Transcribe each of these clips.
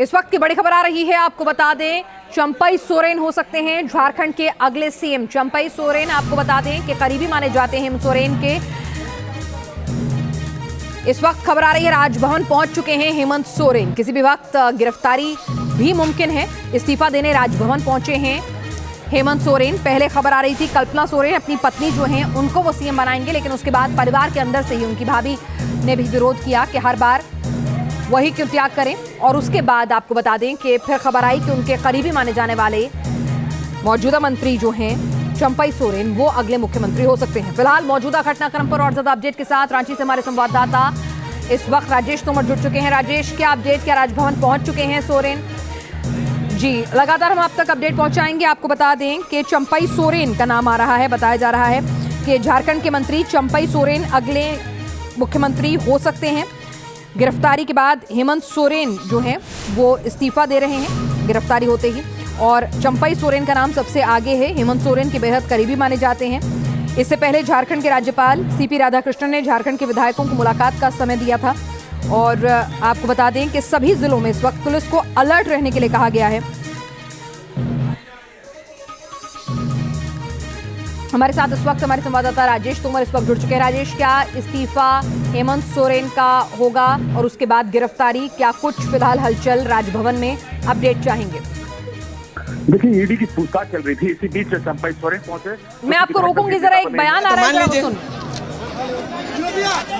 इस वक्त की बड़ी खबर आ रही है, आपको बता दें चंपई सोरेन हो सकते हैं झारखंड के अगले सीएम। चंपई सोरेन आपको बता दें कि करीबी माने जाते हैं हेमंत सोरेन के। इस वक्त खबर आ रही है राजभवन पहुंच चुके हैं हेमंत सोरेन। किसी भी वक्त गिरफ्तारी भी मुमकिन है। इस्तीफा देने राजभवन पहुंचे हैं हेमंत सोरेन। पहले खबर आ रही थी कल्पना सोरेन अपनी पत्नी जो हैं उनको वो सीएम बनाएंगे, लेकिन उसके बाद परिवार के अंदर से ही उनकी भाभी ने भी विरोध किया कि हर बार वही क्यों त्याग करें। और उसके बाद आपको बता दें कि फिर खबर आई कि उनके करीबी माने जाने वाले मौजूदा मंत्री जो हैं चंपई सोरेन वो अगले मुख्यमंत्री हो सकते हैं। फिलहाल मौजूदा घटनाक्रम पर और ज्यादा अपडेट के साथ रांची से हमारे संवाददाता इस वक्त राजेश तोमर जुड़ चुके हैं। राजेश, क्या अपडेट, क्या राजभवन पहुंच चुके हैं सोरेन? जी, लगातार हम आप तक अपडेट पहुंचाएंगे। आपको बता दें कि चंपई सोरेन का नाम आ रहा है, बताया जा रहा है कि झारखंड के मंत्री चंपई सोरेन अगले मुख्यमंत्री हो सकते हैं। गिरफ्तारी के बाद हेमंत सोरेन जो हैं वो इस्तीफा दे रहे हैं गिरफ्तारी होते ही, और चंपई सोरेन का नाम सबसे आगे है। हेमंत सोरेन के बेहद करीबी माने जाते हैं। इससे पहले झारखंड के राज्यपाल सीपी राधाकृष्णन ने झारखंड के विधायकों को मुलाकात का समय दिया था। और आपको बता दें कि सभी जिलों में इस वक्त पुलिस को अलर्ट रहने के लिए कहा गया है। हमारे साथ इस वक्त हमारे संवाददाता राजेश तोमर इस वक्त जुड़ चुके हैं। राजेश, क्या इस्तीफा हेमंत सोरेन का होगा और उसके बाद गिरफ्तारी, क्या कुछ फिलहाल हलचल राजभवन में अपडेट चाहेंगे? देखिए, ईडी की पूछताछ चल रही थी, इसी बीच चंपई सोरेन पहुंचे। मैं आपको रोकूंगी, जरा एक बयान आ रहा है, जरा सुन।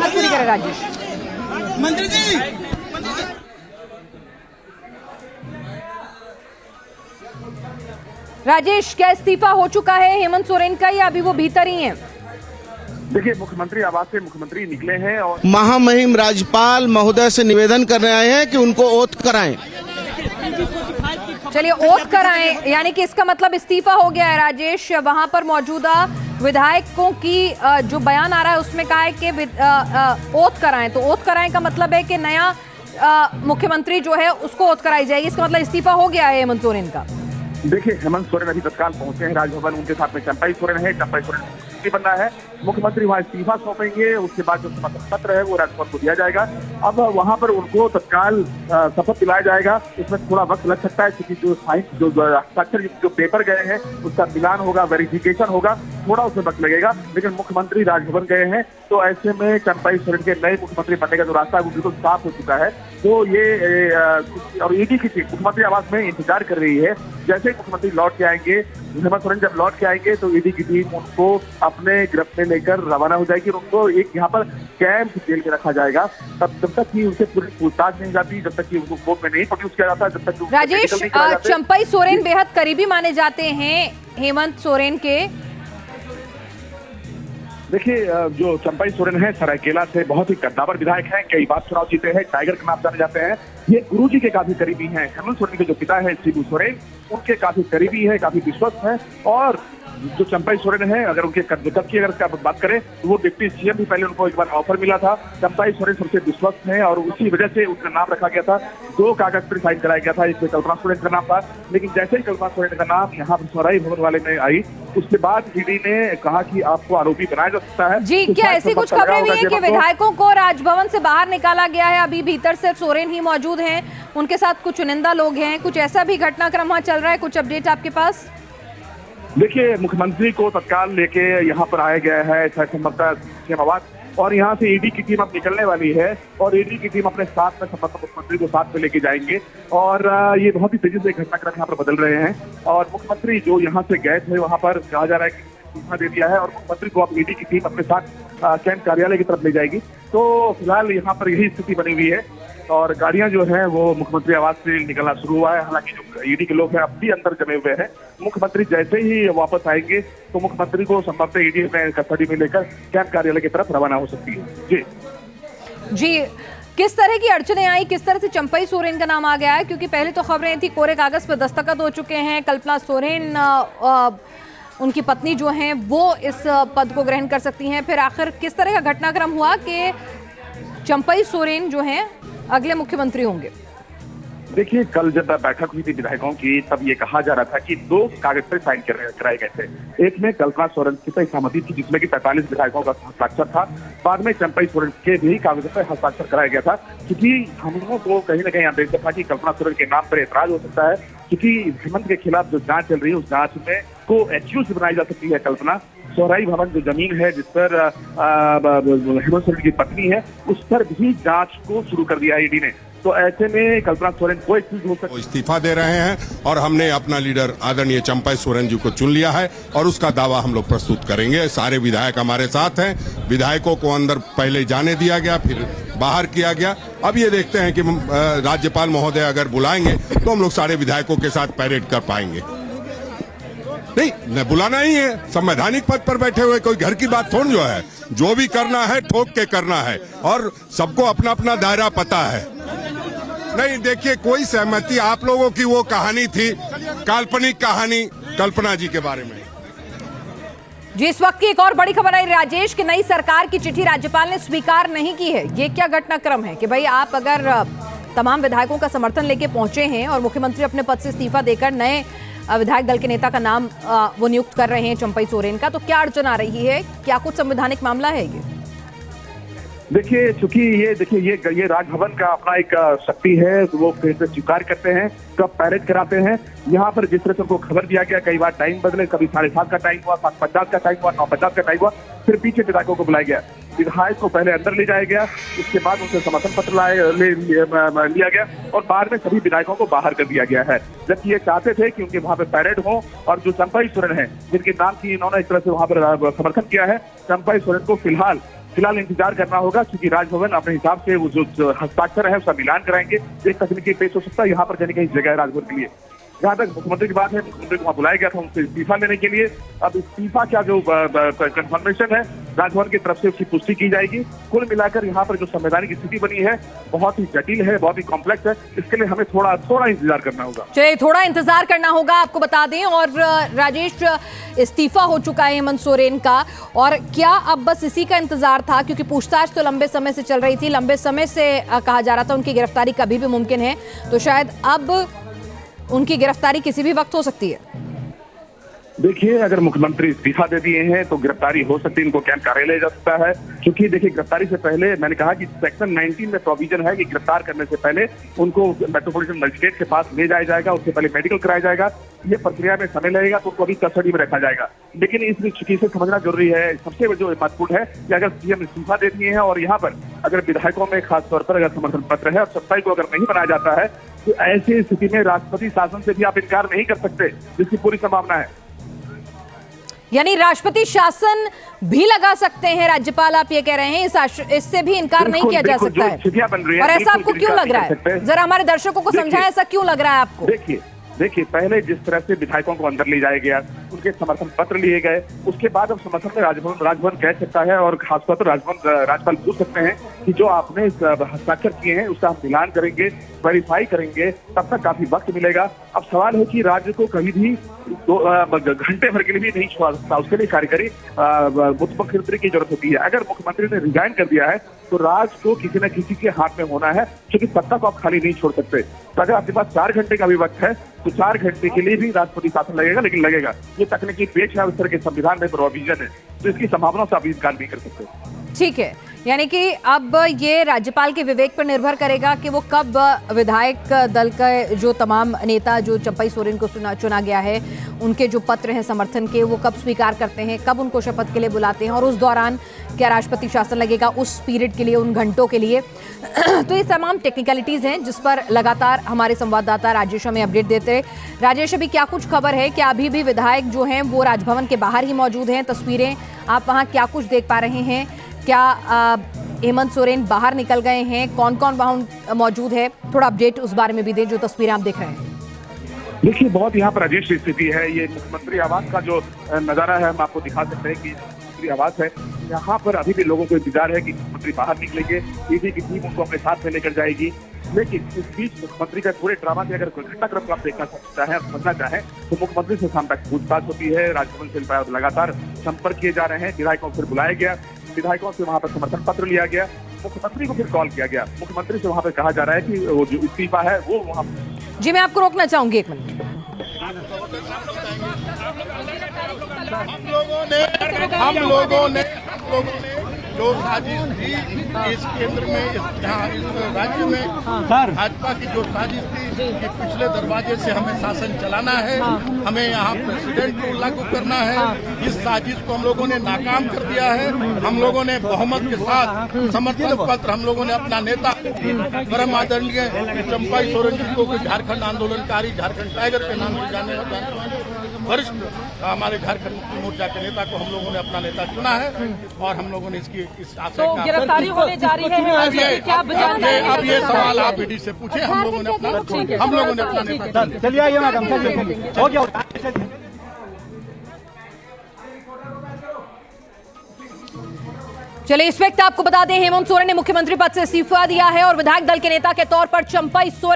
पूरी करें राजेश। मंत्री जी, राजेश, क्या इस्तीफा हो चुका है हेमंत सोरेन का या अभी वो भीतर ही हैं? देखिए, मुख्यमंत्री आवास से मुख्यमंत्री निकले हैं और महामहिम राज्यपाल महोदय से निवेदन करने आए हैं कि उनको ओथ कराएं। चलिए, ओथ कराएं, यानी कि इसका मतलब इस्तीफा हो गया है। राजेश, वहां पर मौजूदा विधायकों की जो बयान आ रहा है उसमें कहा है कि ओथ कराएं, तो ओथ कराएं का मतलब है कि नया मुख्यमंत्री जो है उसको ओथ कराई जाएगी। इसका मतलब इस्तीफा हो गया है हेमंत सोरेन का। देखिए, हेमंत सोरेन अभी तत्काल पहुंचे हैं राजभवन। उनके साथ में चंपई सोरेन है। चंपई सोरेन बनना है, मुख्यमंत्री वहां इस्तीफा सौंपेंगे। उसके बाद जो समर्थन पत्र है वो राजभवन को दिया जाएगा। अब वहां पर उनको तत्काल शपथ दिलाया जाएगा। इसमें थोड़ा वक्त लग सकता है क्योंकि जो साइन जो हस्ताक्षर जो पेपर गए हैं उसका मिलान होगा, वेरिफिकेशन होगा, थोड़ा उसमें वक्त लगेगा। लेकिन मुख्यमंत्री राजभवन गए हैं, तो ऐसे में चंपई सोरेन के नए मुख्यमंत्री बनने का जो रास्ता है वो बिल्कुल साफ हो चुका है। तो ये और ईडी की टीम मुख्यमंत्री आवास में इंतजार कर रही है। जैसे मुख्यमंत्री लौट के आएंगे, हेमंत सोरेन जब लौट के आएंगे तो ईडी की टीम उनको अपने गिरफ्त में लेकर रवाना हो जाएगी और उनको एक यहाँ पर कैंप जेल में रखा जाएगा। तब जब तक कि उनसे पूरी पूछताछ नहीं जाती, जब तक कि उनको कोर्ट में नहीं प्रोड्यूस किया जाता, जब तक राजेश, चंपई सोरेन बेहद करीबी माने जाते हैं हेमंत सोरेन के। देखिए, जो चंपई सोरेन है सरायकेला से बहुत ही कद्दावर विधायक हैं, कई बार चुनाव जीते हैं, टाइगर के नाम जाने जाते हैं। ये गुरुजी के काफी करीबी हैं। हेमंत सोरेन के जो पिता है शिबू सोरेन, उनके काफी करीबी है, काफी विश्वस्त है। और जो चंपई सोरेन है, अगर उनके कब की अगर बात करें तो वो डिप्टी सीएम भी पहले उनको एक बार ऑफर मिला था। चंपई सोरेन सबसे विश्वस्त है और उसी वजह से उनका नाम रखा गया था। 2 कागज पर साइन कराया गया था, इसमें कल्पना सोरेन का नाम था। लेकिन जैसे ही कल्पना सोरेन का नाम यहाँ पर सराई भवन वाले में आई, उसके बाद ईडी ने कहा कि आपको आरोपी बनाया जा सकता है। जी, क्या ऐसी कुछ खबरें भी हैं कि विधायकों को राजभवन से बाहर निकाला गया है? अभी भीतर सिर्फ सोरेन ही मौजूद हैं, उनके साथ कुछ चुनिंदा लोग हैं, कुछ ऐसा भी घटनाक्रम वहां चल रहा है? कुछ अपडेट आपके पास? देखिए, मुख्यमंत्री को तत्काल लेके यहाँ पर आया गया है संभवतः सीएम आवास, और यहाँ से ईडी की टीम अब निकलने वाली है और ईडी की टीम अपने साथ में संभवतः मुख्यमंत्री को साथ में लेके जाएंगे। और ये बहुत ही तेजी से घटनाक्रम यहाँ पर बदल रहे हैं। और मुख्यमंत्री जो यहाँ से गए थे वहां पर कहा जा रहा है कि सूचना दे दिया है और मुख्यमंत्री को अब ईडी की टीम अपने साथ कैंप कार्यालय की तरफ ले जाएगी। तो फिलहाल यहाँ पर यही स्थिति बनी हुई है और गाड़ियां जो हैं वो मुख्यमंत्री आवास से निकलना शुरू हुआ है। हालांकि जो ईडी के लोग हैं अब भी अंदर जमे हुए हैं। मुख्यमंत्री जैसे ही वापस आएंगे तो मुख्यमंत्री को संभवतः ईडी में कस्टडी में लेकर कैंप कार्यालय की तरफ रवाना हो सकती है। जी, किस तरह की अड़चनें आई, किस तरह से चंपई सोरेन का नाम आ गया है? क्योंकि पहले तो खबरें थी कोरे कागज पर दस्तखत हो चुके हैं, कल्पना सोरेन उनकी पत्नी जो हैं वो इस पद को ग्रहण कर सकती हैं। फिर आखिर किस तरह का घटनाक्रम हुआ कि चंपई सोरेन जो हैं अगले मुख्यमंत्री होंगे? देखिए, कल जब बैठक हुई थी विधायकों की, तब ये कहा जा रहा था कि 2 कागज पर साइन कराए गए थे। एक में कल्पना सोरेन की सहमति थी, जिसमें कि 45 विधायकों का हस्ताक्षर था। बाद में चंपई सोरेन के भी कागज पर हस्ताक्षर कराया गया था, क्योंकि हम लोगों को कहीं ना कहीं आदेश था कि कल्पना सोरेन के नाम पर ऐतराज हो सकता है, क्योंकि हेमंत के खिलाफ जो जांच चल रही है, उस जांच में को एक्यूज बनाई जा सकती है कल्पना। सोहराई भवन जो जमीन है जिस पर हेमंत सोरेन की पत्नी है, उस पर भी जांच को शुरू कर दिया ईडी ने। तो ऐसे में कल्पना सोरेन को एक्यूज हो सकता है। इस्तीफा दे रहे हैं और हमने अपना लीडर आदरणीय चंपई सोरेन जी को चुन लिया है और उसका दावा हम लोग प्रस्तुत करेंगे। सारे विधायक हमारे साथ हैं। विधायकों को अंदर पहले जाने दिया गया, फिर बाहर किया गया। अब ये देखते हैं कि राज्यपाल महोदय अगर बुलाएंगे तो हम लोग सारे विधायकों के साथ पैरेड कर पाएंगे। नहीं, न बुलाना ही है। संवैधानिक पद पर बैठे हुए कोई घर की बात थोड़ी जो है, जो भी करना है ठोक के करना है और सबको अपना अपना दायरा पता है। नहीं, देखिए, कोई सहमति, आप लोगों की वो कहानी थी, काल्पनिक कहानी कल्पना जी के बारे में। जी, इस वक्त की एक और बड़ी खबर आई राजेश की नई सरकार की चिट्ठी राज्यपाल ने स्वीकार नहीं की है। ये क्या घटनाक्रम है कि भाई आप अगर तमाम विधायकों का समर्थन लेके पहुंचे हैं और मुख्यमंत्री अपने पद से इस्तीफा देकर नए विधायक दल के नेता का नाम वो नियुक्त कर रहे हैं चंपई सोरेन का, तो क्या अड़चन आ रही है? क्या कुछ संवैधानिक मामला है ये? देखिए, चूंकि ये राजभवन का अपना एक शक्ति है, तो वो स्वीकार करते हैं, कब पैरेड कराते हैं। यहाँ पर जिस तरह से उनको खबर दिया गया, कई बार टाइम बदले, कभी 7:30 का टाइम हुआ, 7:50 का टाइम हुआ, 9:50 का टाइम हुआ, फिर पीछे विधायकों को बुलाया गया। विधायक को पहले अंदर ले जाया गया, उसके बाद उनसे समर्थन पत्र लिया गया और बाद में सभी विधायकों को बाहर कर दिया गया है। जबकि ये चाहते थे कि उनके वहां पर पैरेड हो और जो चंपई सोरेन है, जिनके नाम की इन्होंने इस तरह से वहां पर समर्थन किया है, चंपई सोरेन को फिलहाल इंतजार करना होगा, क्योंकि राजभवन अपने हिसाब से वो जो हस्ताक्षर है उसका मिलान कराएंगे। एक तकनीकी पेश हो सकता है, यहाँ पर जाने की जगह है राजभवन के लिए। जहाँ तक मुख्यमंत्री की बात है, मुख्यमंत्री को वहाँ बुलाया गया था उनसे इस्तीफा लेने के लिए। अब इस्तीफा का जो कंफर्मेशन है राजभवन की तरफ से उसकी पुष्टि की जाएगी। कुल मिलाकर यहाँ पर जो संवैधानिक स्थिति बनी है बहुत ही जटिल है, बहुत ही कॉम्प्लेक्स है। इसके लिए हमें थोड़ा इंतजार करना होगा। चलिए, थोड़ा इंतजार करना होगा, आपको बता दें। और राजेश, इस्तीफा हो चुका है हेमंत सोरेन का, और क्या अब बस इसी का इंतजार था? क्योंकि पूछताछ तो लंबे समय से चल रही थी, लंबे समय से कहा जा रहा था उनकी गिरफ्तारी कभी भी मुमकिन है, तो शायद अब उनकी गिरफ्तारी किसी भी वक्त हो सकती है। देखिए, अगर मुख्यमंत्री इस्तीफा दे दिए हैं तो गिरफ्तारी हो सकती है, इनको कैंप कार्यालय जा सकता है। क्योंकि देखिए, गिरफ्तारी से पहले मैंने कहा कि सेक्शन 19 में प्रोविजन है कि गिरफ्तार करने से पहले उनको मेट्रोपॉलिटन मजिस्ट्रेट के पास ले जाया जाएगा, उससे पहले मेडिकल कराया जाएगा। ये प्रक्रिया में समय लगेगा, तो उनको अभी कस्टडी में रखा जाएगा। लेकिन इस चीज से समझना जरूरी है, सबसे जो महत्वपूर्ण है कि अगर सीएम इस्तीफा दे दिए हैं और यहाँ पर अगर विधायकों में खासतौर पर अगर समर्थन पत्र है और 27 को अगर नहीं बनाया जाता है, तो ऐसी स्थिति में राष्ट्रपति शासन से भी आप इनकार नहीं कर सकते, जिसकी पूरी संभावना है। यानी राष्ट्रपति शासन भी लगा सकते हैं राज्यपाल, आप ये कह रहे हैं? इससे भी इनकार नहीं किया जा सकता है। और ऐसा आपको क्यों लग रहा है? जरा हमारे दर्शकों को समझाएं, ऐसा क्यों लग रहा है आपको? देखिए, पहले जिस तरह से विधायकों को अंदर ले जाया गया, उनके समर्थन पत्र लिए गए, उसके बाद अब समर्थन में राजभवन कह सकता है और खासतौर पर राज्यपाल पूछ सकते हैं कि जो आपने हस्ताक्षर किए हैं उसका हम मिलान करेंगे, वेरीफाई करेंगे, तब तक काफी वक्त मिलेगा। अब सवाल है कि राज्य को कहीं भी घंटे भर के लिए भी नहीं छोड़ा सकता, उसके लिए कार्यकारी मुख्यमंत्री की जरूरत होती है। अगर मुख्यमंत्री ने रिजाइन कर दिया है तो राज्य को किसी न किसी के हाथ में होना है, क्योंकि सत्ता को आप खाली नहीं छोड़ सकते। तो अगर आपके पास 4 घंटे का भी वक्त है तो 4 घंटे के लिए भी राष्ट्रपति शासन लगेगा, लेकिन लगेगा। ये तकनीकी पेश है, उस तरह के संविधान में प्रोविजन है, तो इसकी संभावना से आप इनकार नहीं कर सकते। ठीक है, यानी कि अब ये राज्यपाल के विवेक पर निर्भर करेगा कि वो कब विधायक दल का जो तमाम नेता जो चंपई सोरेन को चुना गया है, उनके जो पत्र हैं समर्थन के, वो कब स्वीकार करते हैं, कब उनको शपथ के लिए बुलाते हैं, और उस दौरान क्या राष्ट्रपति शासन लगेगा उस पीरियड के लिए, उन घंटों के लिए। तो ये तमाम टेक्निकलिटीज़ हैं जिस पर लगातार हमारे संवाददाता राजेश हमें अपडेट देते रहे। राजेश, अभी क्या कुछ खबर है? क्या अभी भी विधायक जो हैं वो राजभवन के बाहर ही मौजूद हैं? तस्वीरें आप वहाँ क्या कुछ देख पा रहे हैं? क्या हेमंत सोरेन बाहर निकल गए हैं? कौन कौन वहाँ मौजूद है? थोड़ा अपडेट उस बारे में भी दें, जो तस्वीरें आप देख रहे हैं। देखिए, बहुत यहाँ पर अजीब स्थिति है। ये मुख्यमंत्री आवास का जो नजारा है हम आपको दिखा सकते हैं कि मुख्यमंत्री आवास है। यहाँ पर अभी भी लोगों को इंतजार है कि मुख्यमंत्री बाहर निकलेंगे, ईडी की टीम उनको अपने साथ में लेकर जाएगी। लेकिन इस बीच मुख्यमंत्री का पूरे ड्रामा के अगर घटनाक्रम को आप देखना चाहें, समझना चाहें, तो मुख्यमंत्री से शाम तक पूछताछ होती है, राजभवन से लगातार संपर्क किए जा रहे हैं, विधायकों को फिर बुलाया गया, विधायकों से वहां पर समर्थन पत्र लिया गया, मुख्यमंत्री को फिर कॉल किया गया। मुख्यमंत्री से वहां पे कहा जा रहा है कि वो जो इस्तीफा है वो वहां। जी मैं आपको रोकना चाहूंगी 1 मिनट। हम लोगों ने जो साजिश थी इस केंद्र में, यहाँ इस राज्य में भाजपा की जो साजिश थी कि पिछले दरवाजे से हमें शासन चलाना है, हमें यहाँ प्रेसिडेंट को लागू करना है, इस साजिश को हम लोगों ने नाकाम कर दिया है। हम लोगों ने बहुमत के साथ समर्थन पत्र हम लोगों ने अपना नेता परम आदरणीय चंपाई सोरेन जी को झारखंड आंदोलनकारी, झारखंड टाइगर के नाम से जाने वाले वरिष्ठ हमारे झारखंड मुक्ति मोर्चा के नेता को हम लोगों ने अपना नेता चुना है और हम लोगों ने इसकी इस आशय तो गिरफ्तारी होने जा रही है, क्या अब ये सवाल आप ईडी से पूछे। हम लोगों ने अपना नेता चलिए आइए मैडम, चलिए हो गया। चलिए इस वक्त आपको बता दें हेमंत सोरेन ने मुख्यमंत्री पद से इस्तीफा दिया है और विधायक दल के नेता के तौर पर चंपाई सोरेन